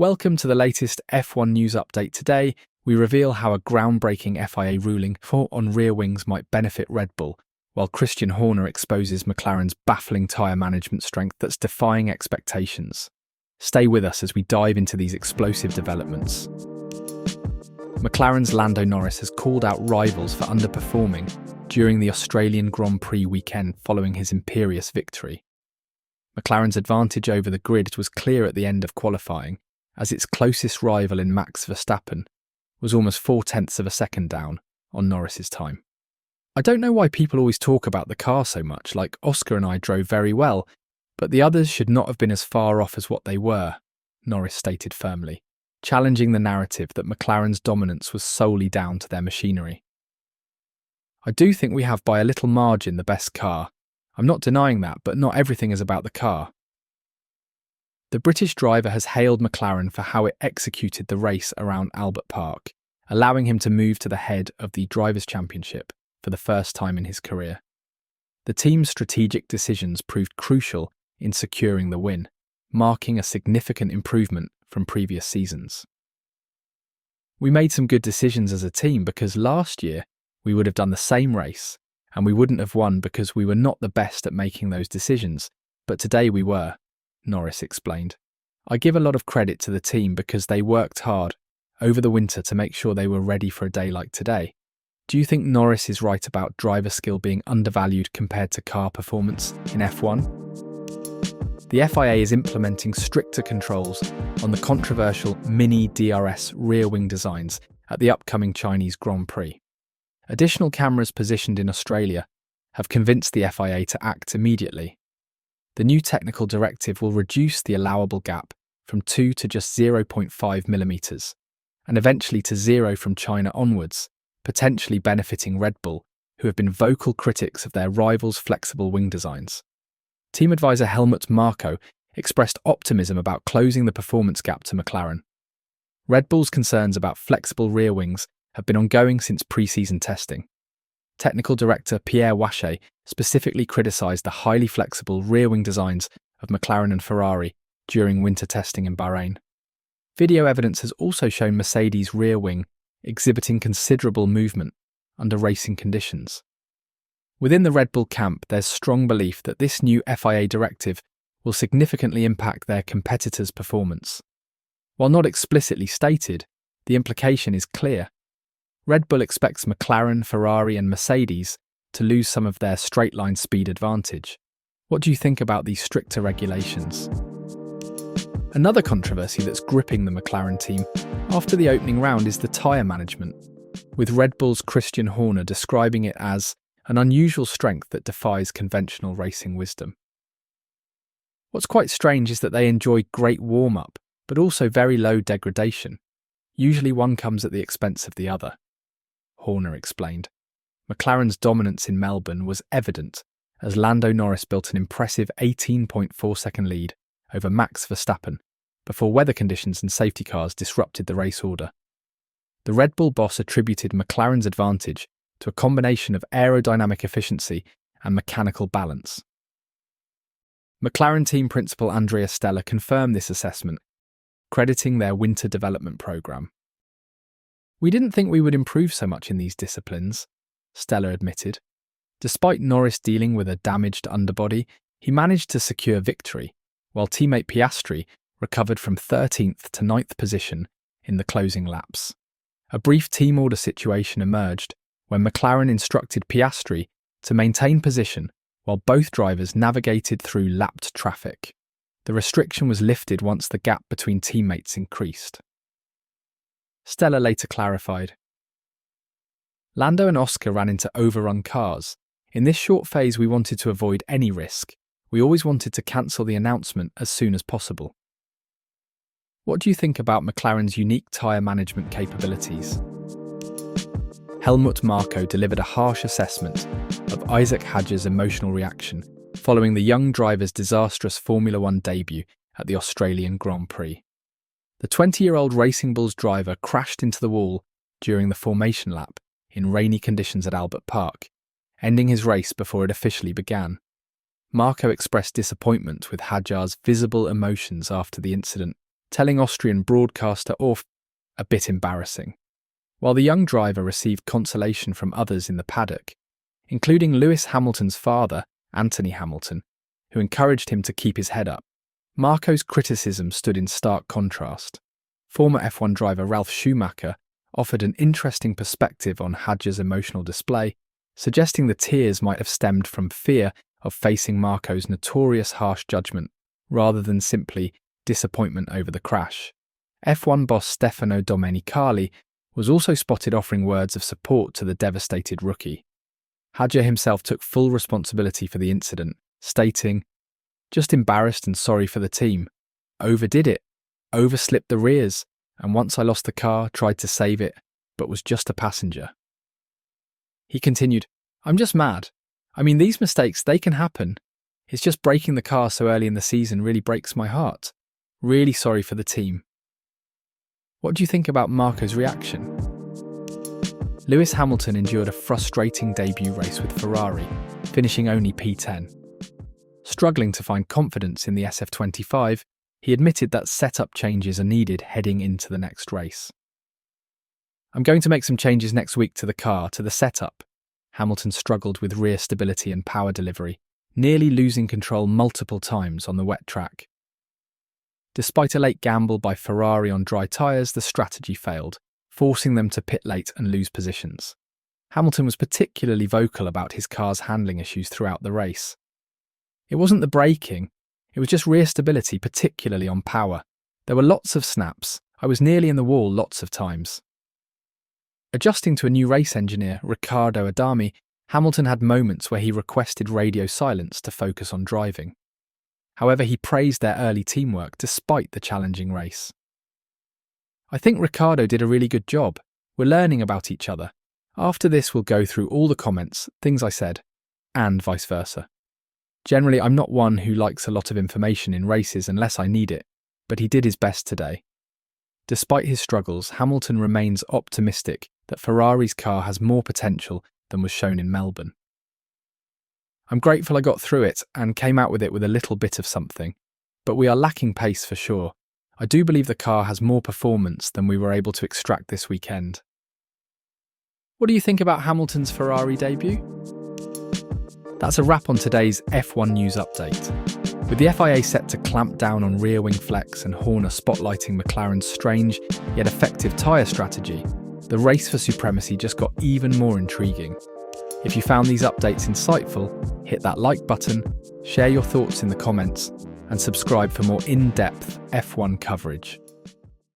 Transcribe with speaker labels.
Speaker 1: Welcome to the latest F1 news update. Today, we reveal how a groundbreaking FIA ruling on rear wings might benefit Red Bull, while Christian Horner exposes McLaren's baffling tyre management strength that's defying expectations. Stay with us as we dive into these explosive developments. McLaren's Lando Norris has called out rivals for underperforming during the Australian Grand Prix weekend following his imperious victory. McLaren's advantage over the grid was clear at the end of qualifying, as its closest rival in Max Verstappen was almost 0.4 of a second down on Norris's time. I don't know why people always talk about the car so much, like Oscar and I drove very well, but the others should not have been as far off as what they were, Norris stated firmly, challenging the narrative that McLaren's dominance was solely down to their machinery. I do think we have by a little margin the best car. I'm not denying that, but not everything is about the car. The British driver has hailed McLaren for how it executed the race around Albert Park, allowing him to move to the head of the Drivers' Championship for the first time in his career. The team's strategic decisions proved crucial in securing the win, marking a significant improvement from previous seasons. We made some good decisions as a team because last year we would have done the same race and we wouldn't have won because we were not the best at making those decisions, but today we were, Norris explained. I give a lot of credit to the team because they worked hard over the winter to make sure they were ready for a day like today. Do you think Norris is right about driver skill being undervalued compared to car performance in F1? The FIA is implementing stricter controls on the controversial mini-DRS rear wing designs at the upcoming Chinese Grand Prix. Additional cameras positioned in Australia have convinced the FIA to act immediately. The new technical directive will reduce the allowable gap from 2 to just 0.5 millimeters, and eventually to 0 from China onwards, potentially benefiting Red Bull, who have been vocal critics of their rivals' flexible wing designs. Team advisor Helmut Marko expressed optimism about closing the performance gap to McLaren. Red Bull's concerns about flexible rear wings have been ongoing since pre-season testing. Technical director Pierre Wache specifically criticised the highly flexible rear wing designs of McLaren and Ferrari during winter testing in Bahrain. Video evidence has also shown Mercedes' rear wing exhibiting considerable movement under racing conditions. Within the Red Bull camp, there's strong belief that this new FIA directive will significantly impact their competitors' performance. While not explicitly stated, the implication is clear. Red Bull expects McLaren, Ferrari and Mercedes to lose some of their straight-line speed advantage. What do you think about these stricter regulations? Another controversy that's gripping the McLaren team after the opening round is the tyre management, with Red Bull's Christian Horner describing it as an unusual strength that defies conventional racing wisdom. What's quite strange is that they enjoy great warm-up, but also very low degradation. Usually one comes at the expense of the other, Horner explained. McLaren's dominance in Melbourne was evident as Lando Norris built an impressive 18.4-second lead over Max Verstappen before weather conditions and safety cars disrupted the race order. The Red Bull boss attributed McLaren's advantage to a combination of aerodynamic efficiency and mechanical balance. McLaren team principal Andrea Stella confirmed this assessment, crediting their winter development program. "We didn't think we would improve so much in these disciplines," Stella admitted. Despite Norris dealing with a damaged underbody, he managed to secure victory, while teammate Piastri recovered from 13th to 9th position in the closing laps. A brief team order situation emerged when McLaren instructed Piastri to maintain position while both drivers navigated through lapped traffic. The restriction was lifted once the gap between teammates increased. Stella later clarified, "Lando and Oscar ran into overrun cars. In this short phase we wanted to avoid any risk. We always wanted to cancel the announcement as soon as possible." What do you think about McLaren's unique tyre management capabilities? Helmut Marko delivered a harsh assessment of Isaac Hadjar's emotional reaction following the young driver's disastrous Formula One debut at the Australian Grand Prix. The 20-year-old Racing Bulls driver crashed into the wall during the formation lap in rainy conditions at Albert Park, ending his race before it officially began. Marko expressed disappointment with Hadjar's visible emotions after the incident, telling Austrian broadcaster Orff, "A bit embarrassing," while the young driver received consolation from others in the paddock, including Lewis Hamilton's father, Anthony Hamilton, who encouraged him to keep his head up. Marco's criticism stood in stark contrast. Former F1 driver Ralf Schumacher offered an interesting perspective on Hadjar's emotional display, suggesting the tears might have stemmed from fear of facing Marco's notorious harsh judgment, rather than simply disappointment over the crash. F1 boss Stefano Domenicali was also spotted offering words of support to the devastated rookie. Hadjar himself took full responsibility for the incident, stating, "Just embarrassed and sorry for the team. Overdid it, overslipped the rears, and once I lost the car, tried to save it, but was just a passenger." He continued, "I'm just mad. I mean, these mistakes, they can happen. It's just breaking the car so early in the season really breaks my heart. Really sorry for the team." What do you think about Marco's reaction? Lewis Hamilton endured a frustrating debut race with Ferrari, finishing only P10. Struggling to find confidence in the SF25, he admitted that setup changes are needed heading into the next race. "I'm going to make some changes next week to the car, to the setup." Hamilton struggled with rear stability and power delivery, nearly losing control multiple times on the wet track. Despite a late gamble by Ferrari on dry tyres, the strategy failed, forcing them to pit late and lose positions. Hamilton was particularly vocal about his car's handling issues throughout the race. "It wasn't the braking, it was just rear stability, particularly on power. There were lots of snaps. I was nearly in the wall lots of times." Adjusting to a new race engineer, Riccardo Adami, Hamilton had moments where he requested radio silence to focus on driving. However, he praised their early teamwork despite the challenging race. "I think Riccardo did a really good job. We're learning about each other. After this, we'll go through all the comments, things I said, and vice versa. Generally, I'm not one who likes a lot of information in races unless I need it, but he did his best today." Despite his struggles, Hamilton remains optimistic that Ferrari's car has more potential than was shown in Melbourne. "I'm grateful I got through it and came out with it with a little bit of something, but we are lacking pace for sure. I do believe the car has more performance than we were able to extract this weekend." What do you think about Hamilton's Ferrari debut? That's a wrap on today's F1 News Update. With the FIA set to clamp down on rear wing flex and Horner spotlighting McLaren's strange yet effective tyre strategy, the race for supremacy just got even more intriguing. If you found these updates insightful, hit that like button, share your thoughts in the comments, and subscribe for more in-depth F1 coverage.